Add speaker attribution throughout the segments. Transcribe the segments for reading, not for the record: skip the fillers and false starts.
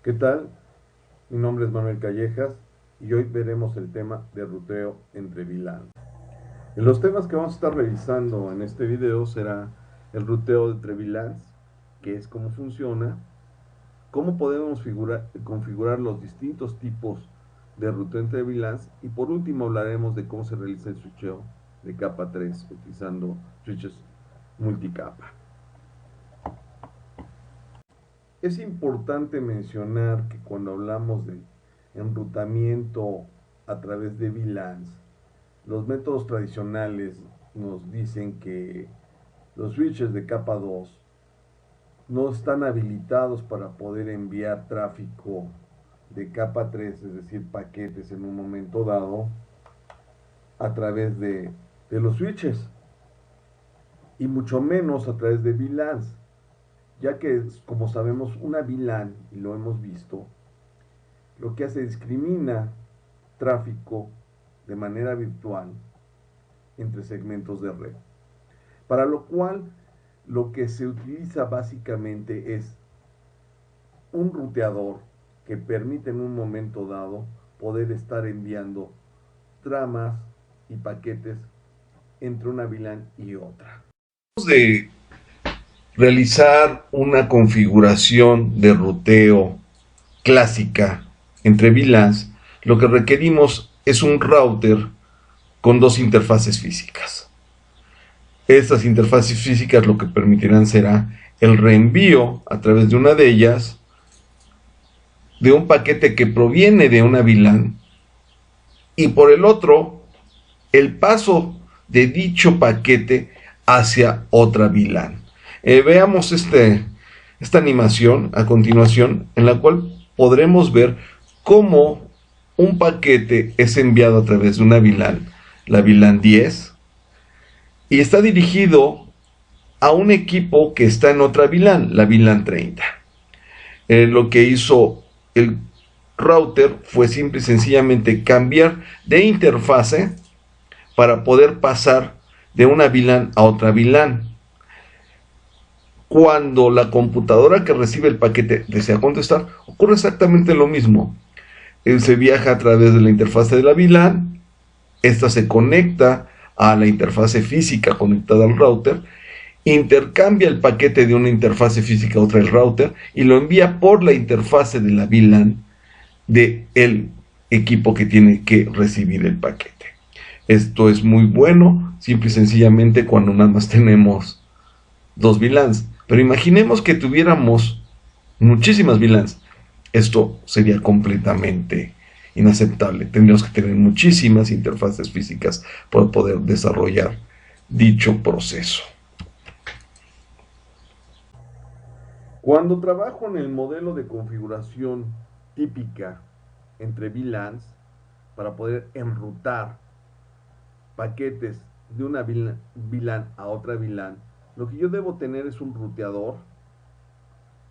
Speaker 1: ¿Qué tal? Mi nombre es Manuel Callejas y hoy veremos el tema de ruteo entre VLANs. En los temas que vamos a estar revisando en este video será el ruteo entre VLANs, qué es, cómo funciona, cómo podemos configurar los distintos tipos de ruteo entre VLANs y por último hablaremos de cómo se realiza el switcheo de capa 3 utilizando switches multicapa. Es importante mencionar que cuando hablamos de enrutamiento a través de VLANs, los métodos tradicionales nos dicen que los switches de capa 2 no están habilitados para poder enviar tráfico de capa 3, es decir, paquetes en un momento dado, a través de los switches, y mucho menos a través de VLANs, ya que, como sabemos, una VLAN, y lo hemos visto, lo que hace discrimina tráfico de manera virtual entre segmentos de red. Para lo cual, lo que se utiliza básicamente es un ruteador que permite en un momento dado poder estar enviando tramas y paquetes entre una VLAN y otra.
Speaker 2: De realizar una configuración de ruteo clásica entre VLANs, lo que requerimos es un router con dos interfaces físicas. Estas interfaces físicas lo que permitirán será el reenvío a través de una de ellas de un paquete que proviene de una VLAN y por el otro el paso de dicho paquete hacia otra VLAN. Veamos esta animación a continuación, en la cual podremos ver cómo un paquete es enviado a través de una VLAN, la VLAN 10, y está dirigido a un equipo que está en otra VLAN, la VLAN 30. Lo que hizo el router fue simple y sencillamente cambiar de interfase para poder pasar de una VLAN a otra VLAN. Cuando la computadora que recibe el paquete desea contestar, ocurre exactamente lo mismo. Se viaja a través de la interfase de la VLAN, esta se conecta a la interfase física conectada al router, intercambia el paquete de una interfase física a otra del router y lo envía por la interfase de la VLAN del equipo que tiene que recibir el paquete. Esto es muy bueno, simple y sencillamente cuando nada más tenemos dos VLANs. Pero imaginemos que tuviéramos muchísimas VLANs. Esto sería completamente inaceptable. Tendríamos que tener muchísimas interfaces físicas para poder desarrollar dicho proceso.
Speaker 1: Cuando trabajo en el modelo de configuración típica entre VLANs para poder enrutar paquetes de una VLAN a otra VLAN, lo que yo debo tener es un ruteador,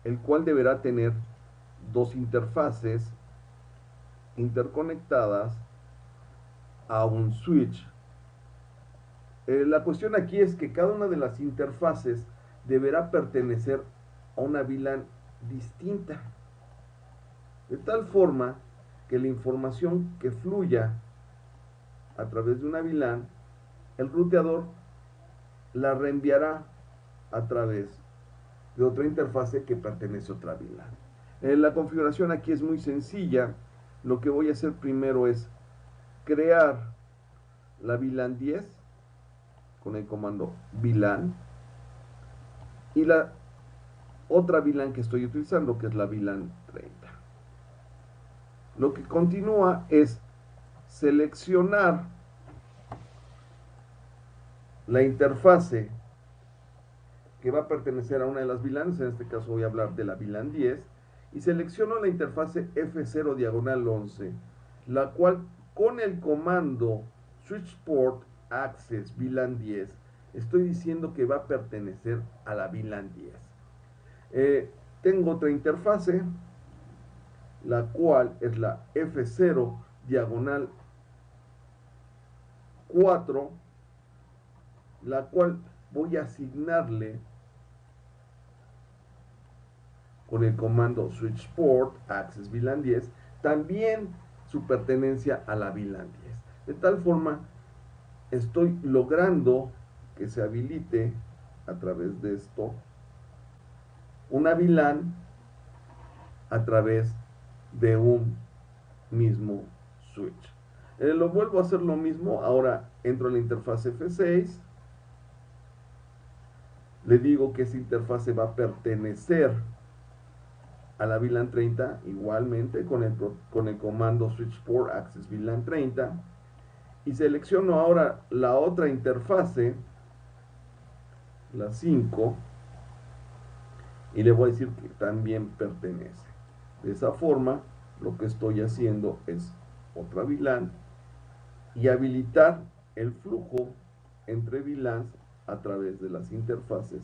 Speaker 1: el cual deberá tener dos interfaces interconectadas a un switch. La cuestión aquí es que cada una de las interfaces deberá pertenecer a una VLAN distinta, de tal forma que la información que fluya a través de una VLAN, el ruteador la reenviará a través de otra interfase que pertenece a otra VLAN. La configuración aquí es muy sencilla. Lo que voy a hacer primero es crear la VLAN 10 con el comando VLAN y la otra VLAN que estoy utilizando, que es la VLAN 30. Lo que continúa es seleccionar la interfase que va a pertenecer a una de las VLANs, en este caso voy a hablar de la VLAN 10, y selecciono la interfase F0 diagonal 11, la cual con el comando switchport access VLAN 10 estoy diciendo que va a pertenecer a la VLAN 10. Tengo otra interfase, la cual es la F0 diagonal 4, la cual voy a asignarle con el comando switch port access VLAN 10 también su pertenencia a la VLAN 10. De tal forma, estoy logrando que se habilite a través de esto una VLAN a través de un mismo switch. Lo vuelvo a hacer lo mismo. Ahora entro a la interfaz F6. Le digo que esa interfase va a pertenecer a la VLAN 30, igualmente con el comando switch port access VLAN 30, y selecciono ahora la otra interfase, la 5, y le voy a decir que también pertenece. De esa forma, lo que estoy haciendo es otra VLAN y habilitar el flujo entre VLANs a través de las interfaces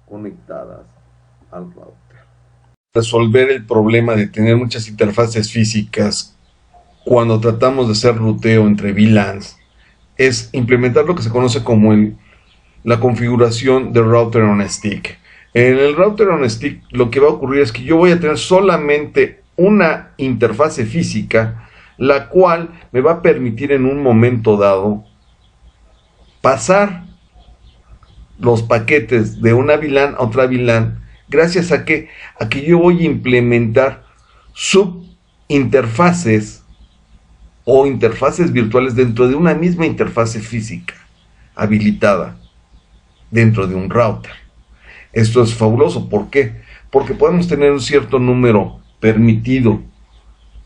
Speaker 1: conectadas al router.
Speaker 2: Resolver el problema de tener muchas interfaces físicas cuando tratamos de hacer ruteo entre VLANs es implementar lo que se conoce como la configuración de router on stick. En el router on stick lo que va a ocurrir es que yo voy a tener solamente una interfase física, la cual me va a permitir en un momento dado pasar los paquetes de una VLAN a otra VLAN, gracias a que yo voy a implementar subinterfaces o interfaces virtuales dentro de una misma interfase física habilitada dentro de un router. Esto es fabuloso. ¿Por qué? Porque podemos tener un cierto número permitido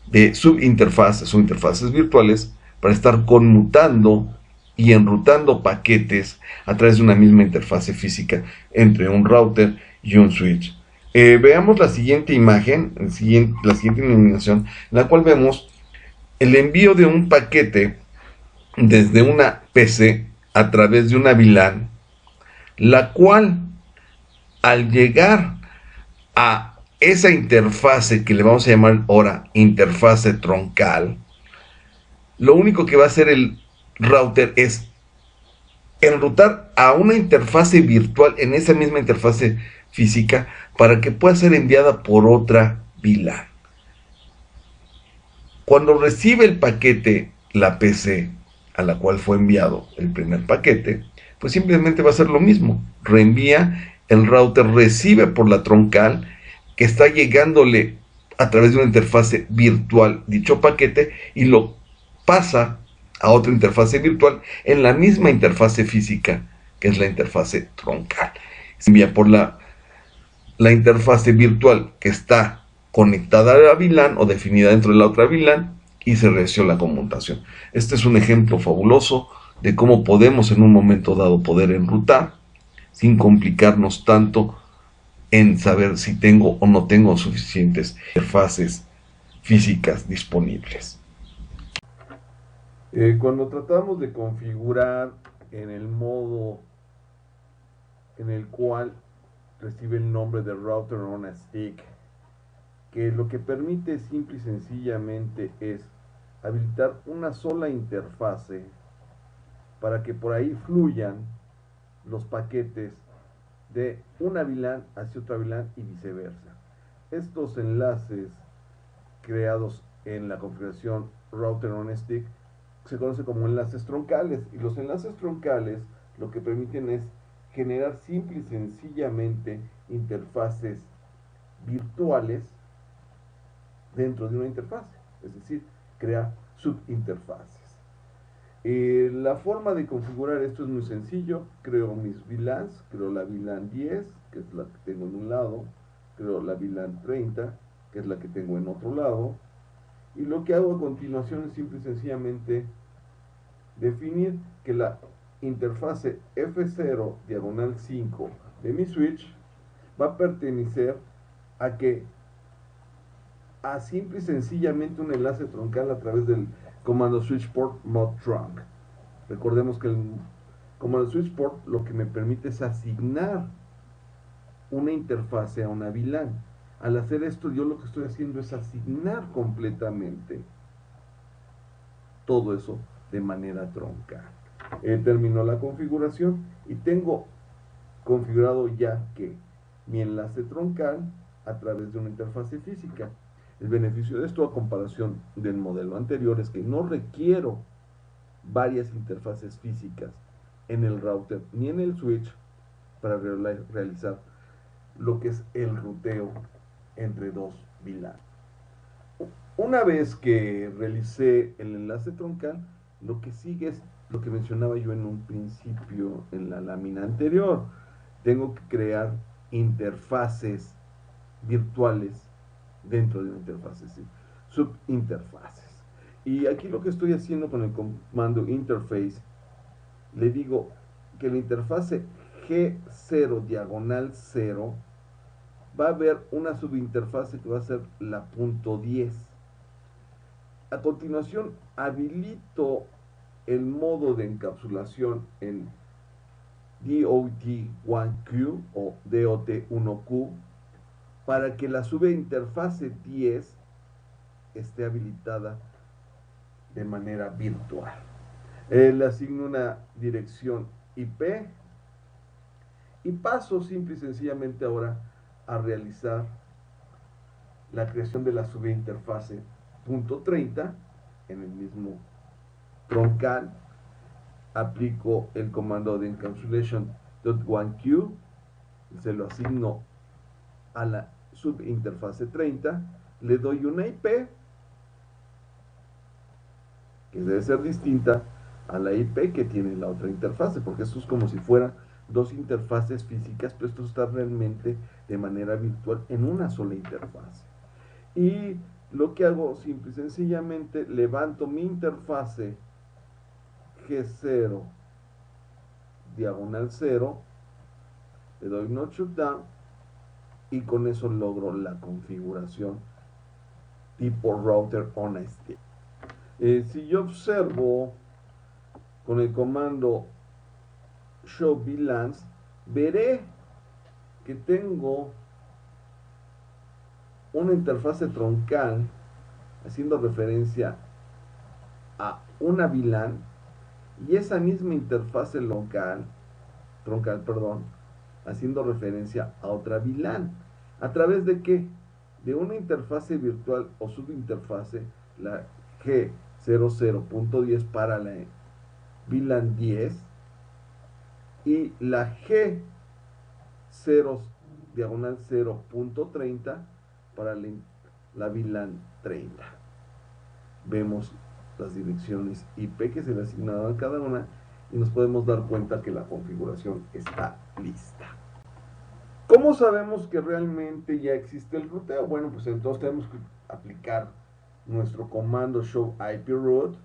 Speaker 2: de subinterfaces o interfaces virtuales para estar conmutando y enrutando paquetes a través de una misma interfase física entre un router y un switch. Veamos la siguiente imagen, la siguiente iluminación, en la cual vemos el envío de un paquete desde una PC a través de una VLAN, la cual al llegar a esa interfase que le vamos a llamar ahora interfase troncal, lo único que va a hacer el router es enrutar a una interfase virtual en esa misma interfase física para que pueda ser enviada por otra VLAN. Cuando recibe el paquete la PC a la cual fue enviado el primer paquete, pues simplemente va a hacer lo mismo, reenvía. El router recibe por la troncal que está llegándole a través de una interfase virtual dicho paquete y lo pasa a otra interfase virtual en la misma interfase física que es la interfase troncal. Se envía por la interfase virtual que está conectada a la VLAN o definida dentro de la otra VLAN y se realizó la conmutación. Este es un ejemplo fabuloso de cómo podemos en un momento dado poder enrutar sin complicarnos tanto en saber si tengo o no tengo suficientes interfaces físicas disponibles.
Speaker 1: Cuando tratamos de configurar en el modo en el cual recibe el nombre de router on a stick, que lo que permite simple y sencillamente es habilitar una sola interfase para que por ahí fluyan los paquetes de una VLAN hacia otra VLAN y viceversa. Estos enlaces creados en la configuración router on a stick se conocen como enlaces troncales, y los enlaces troncales lo que permiten es generar simple y sencillamente interfaces virtuales dentro de una interfase, es decir, crea subinterfaces. La forma de configurar esto es muy sencillo. Creo mis VLANs, creo la VLAN 10, que es la que tengo en un lado, creo la VLAN 30, que es la que tengo en otro lado, y lo que hago a continuación es simple y sencillamente definir que la interfase F0 diagonal 5 de mi switch va a pertenecer a simple y sencillamente un enlace troncal a través del comando switch port mod trunk. Recordemos que el comando switch port lo que me permite es asignar una interfase a una VLAN. Al hacer esto, yo lo que estoy haciendo es asignar completamente todo eso de manera troncal. Terminó la configuración y tengo configurado ya que mi enlace troncal a través de una interfase física. El beneficio de esto, a comparación del modelo anterior, es que no requiero varias interfaces físicas en el router ni en el switch para realizar lo que es el ruteo entre dos VLAN. Una vez que realicé el enlace troncal, lo que sigue es lo que mencionaba yo en un principio en la lámina anterior. Tengo que crear interfaces virtuales dentro de una interfase, ¿sí? Subinterfaces. Y aquí lo que estoy haciendo con el comando interface, le digo que la interfase G0 diagonal 0 va a haber una subinterfase que va a ser la punto 10. A continuación, habilito el modo de encapsulación en DOT1Q o DOT1Q para que la subinterfase 10 esté habilitada de manera virtual. Le asigno una dirección IP y paso simple y sencillamente ahora a realizar la creación de la subinterfase .30 en el mismo troncal. Aplico el comando de encapsulation.1q, se lo asigno a la subinterfase 30, le doy una IP que debe ser distinta a la IP que tiene la otra interfase, porque esto es como si fueran dos interfaces físicas, pero esto está realmente de manera virtual en una sola interfase. Y lo que hago simple y sencillamente, levanto mi interfase G0 diagonal 0, le doy no shutdown y con eso logro la configuración tipo router on a stick. Si yo observo con el comando show VLANs, veré que tengo una interfase troncal haciendo referencia a una VLAN y esa misma interfase troncal, haciendo referencia a otra VLAN. ¿A través de qué? De una interfase virtual o subinterfase, la G00.10 para la VLAN 10 y la G0 diagonal 0.30 para la VLAN 30. Vemos las direcciones IP que se le asignaron a cada una y nos podemos dar cuenta que la configuración está lista. ¿Cómo sabemos que realmente ya existe el ruteo? Bueno, pues entonces tenemos que aplicar nuestro comando show IP route,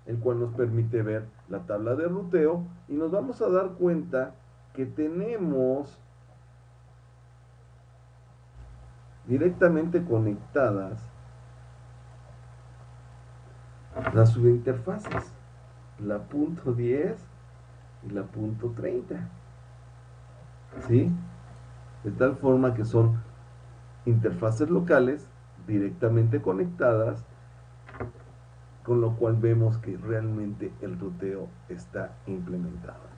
Speaker 1: el cual nos permite ver la tabla de ruteo y nos vamos a dar cuenta que tenemos directamente conectadas las subinterfaces, la punto 10 y la punto 30, ¿sí? De tal forma que son interfaces locales directamente conectadas, con lo cual vemos que realmente el ruteo está implementado.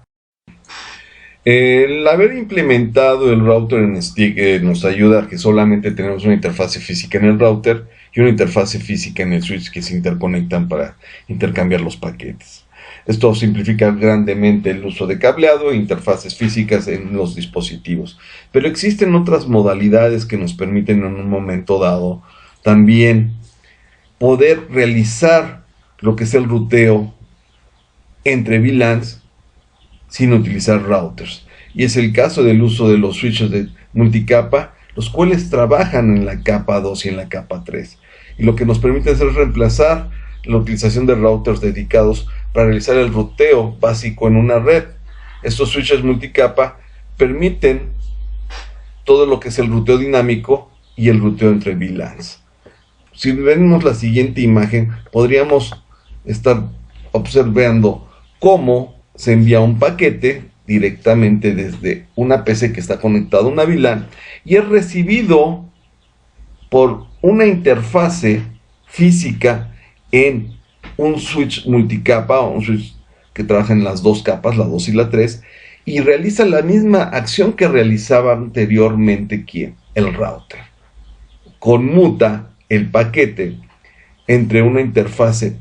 Speaker 2: El haber implementado el router en stick nos ayuda a que solamente tenemos una interfase física en el router y una interfase física en el switch que se interconectan para intercambiar los paquetes. Esto simplifica grandemente el uso de cableado e interfaces físicas en los dispositivos. Pero existen otras modalidades que nos permiten en un momento dado también poder realizar lo que es el ruteo entre VLANs sin utilizar routers. Y es el caso del uso de los switches de multicapa, los cuales trabajan en la capa 2 y en la capa 3. Y lo que nos permite hacer es reemplazar la utilización de routers dedicados para realizar el ruteo básico en una red. Estos switches multicapa permiten todo lo que es el ruteo dinámico y el ruteo entre VLANs. Si vemos la siguiente imagen, podríamos estar observando cómo se envía un paquete directamente desde una PC que está conectada a una VLAN y es recibido por una interfase física en un switch multicapa o un switch que trabaja en las dos capas, la 2 y la 3, y realiza la misma acción que realizaba anteriormente ¿quién? El router. conmuta el paquete entre una interfase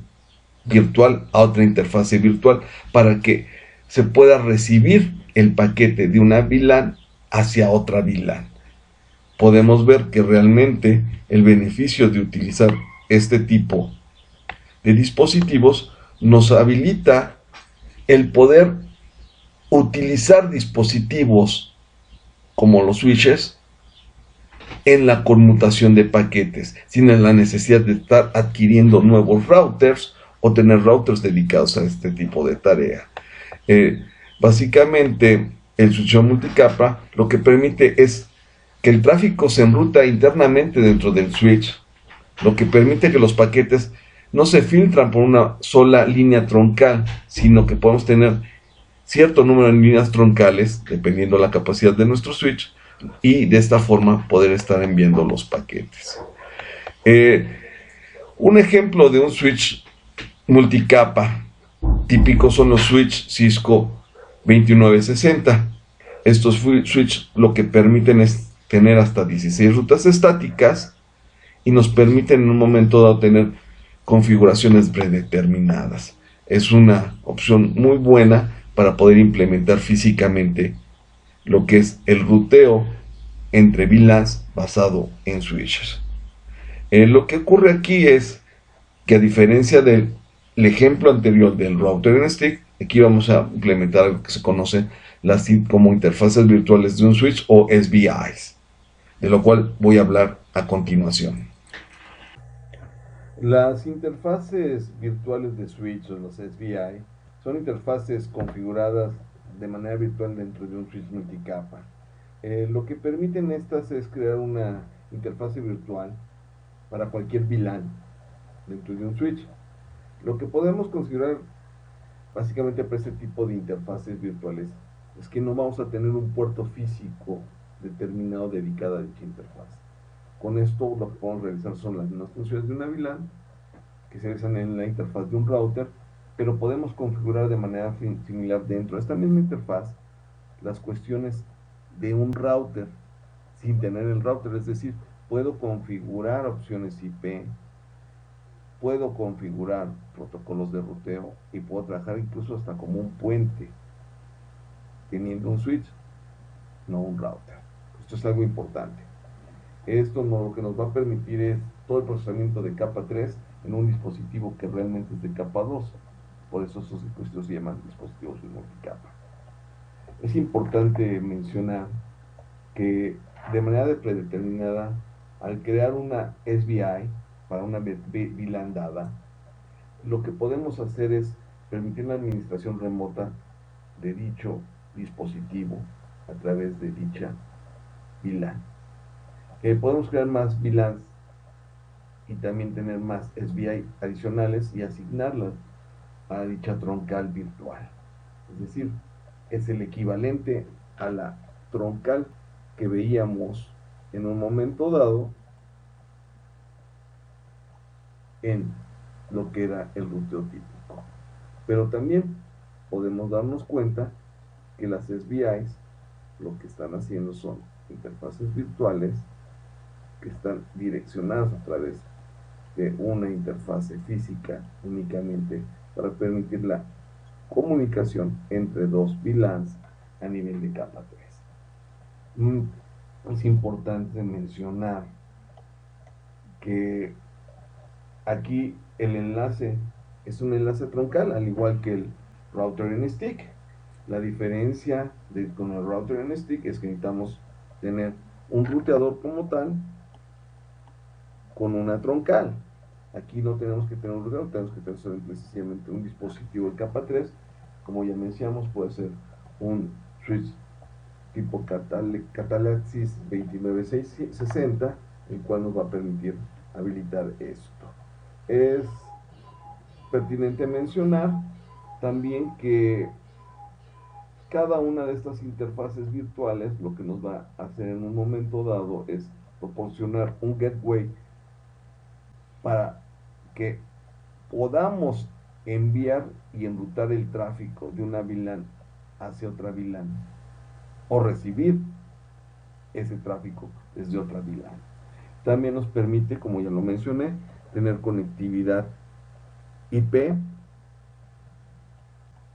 Speaker 2: virtual a otra interfase virtual para que se pueda recibir el paquete de una VLAN hacia otra VLAN. Podemos ver que realmente el beneficio de utilizar este tipo de dispositivos nos habilita el poder utilizar dispositivos como los switches en la conmutación de paquetes, sin la necesidad de estar adquiriendo nuevos routers o tener routers dedicados a este tipo de tarea. Básicamente, el switcheo multicapa lo que permite es que el tráfico se enruta internamente dentro del switch, lo que permite que los paquetes no se filtran por una sola línea troncal, sino que podemos tener cierto número de líneas troncales, dependiendo de la capacidad de nuestro switch, y de esta forma poder estar enviando los paquetes. Un ejemplo de un switch multicapa típico son los switch Cisco 2960. Estos switch lo que permiten es tener hasta 16 rutas estáticas y nos permiten en un momento dado tener configuraciones predeterminadas. Es una opción muy buena para poder implementar físicamente lo que es el ruteo entre VLANs basado en switches. Lo que ocurre aquí es que, a diferencia del ejemplo anterior del router en stick, aquí vamos a implementar algo que se conoce como interfaces virtuales de un switch o SVIs, de lo cual voy a hablar a continuación.
Speaker 1: Las interfaces virtuales de switch o los SVI son interfaces configuradas de manera virtual dentro de un switch multicapa. Lo que permiten estas es crear una interfase virtual para cualquier VLAN dentro de un switch. Lo que podemos configurar básicamente para este tipo de interfaces virtuales es que no vamos a tener un puerto físico determinado dedicado a dicha interfaz. Con esto lo que podemos realizar son las mismas funciones de una VLAN que se realizan en la interfaz de un router, pero podemos configurar de manera similar dentro de esta misma interfaz las cuestiones de un router sin tener el router, es decir, puedo configurar opciones IP, puedo configurar protocolos de ruteo y puedo trabajar incluso hasta como un puente teniendo un switch, no un router. Esto es algo importante. Esto lo que nos va a permitir es todo el procesamiento de capa 3 en un dispositivo que realmente es de capa 2. Por eso esos dispositivos se llaman dispositivos de multicapa. Es importante mencionar que de manera predeterminada, al crear una SVI para una VLAN dada, lo que podemos hacer es permitir la administración remota de dicho dispositivo a través de dicha VLAN. Podemos crear más VLANs y también tener más SVI adicionales y asignarlas a dicha troncal virtual. Es decir, es el equivalente a la troncal que veíamos en un momento dado en lo que era el ruteo típico. Pero también podemos darnos cuenta que las SVIs lo que están haciendo son interfaces virtuales que están direccionadas a través de una interfase física únicamente para permitir la comunicación entre dos VLANs a nivel de capa 3. Es importante mencionar que aquí el enlace es un enlace troncal, al igual que el router en stick. La diferencia con el router en stick es que necesitamos tener un ruteador como tal con una troncal. Aquí no tenemos que tener un ruteador, tenemos que tener sencillamente un dispositivo de capa 3. Como ya mencionamos, puede ser un switch tipo Catalaxis 29660, el cual nos va a permitir habilitar esto. Es pertinente mencionar también que cada una de estas interfaces virtuales lo que nos va a hacer en un momento dado es proporcionar un gateway para que podamos enviar y enrutar el tráfico de una VLAN hacia otra VLAN o recibir ese tráfico desde otra VLAN. También nos permite, como ya lo mencioné, tener conectividad IP.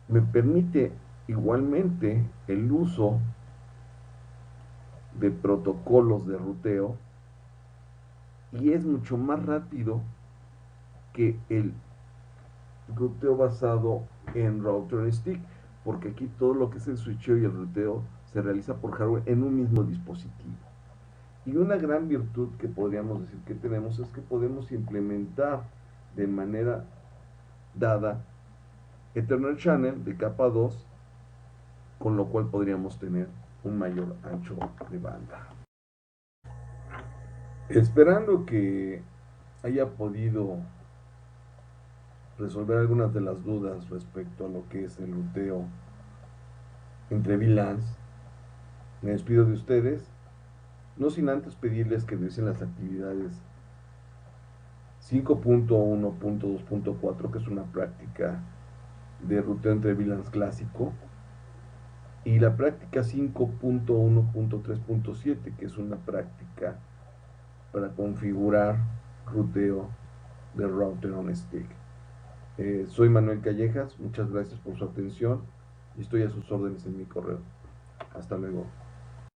Speaker 1: Me permite igualmente el uso de protocolos de ruteo y es mucho más rápido que el ruteo basado en router and stick, porque aquí todo lo que es el switcheo y el ruteo se realiza por hardware en un mismo dispositivo. Y una gran virtud que podríamos decir que tenemos es que podemos implementar de manera dada Ethernet Channel de capa 2, con lo cual podríamos tener un mayor ancho de banda. Esperando que haya podido resolver algunas de las dudas respecto a lo que es el ruteo entre VLANs, me despido de ustedes, no sin antes pedirles que revisen las actividades 5.1.2.4, que es una práctica de ruteo entre VLANs clásico, y la práctica 5.1.3.7, que es una práctica para configurar ruteo de router on stick. Soy Manuel Callejas, muchas gracias por su atención y estoy a sus órdenes en mi correo. Hasta luego.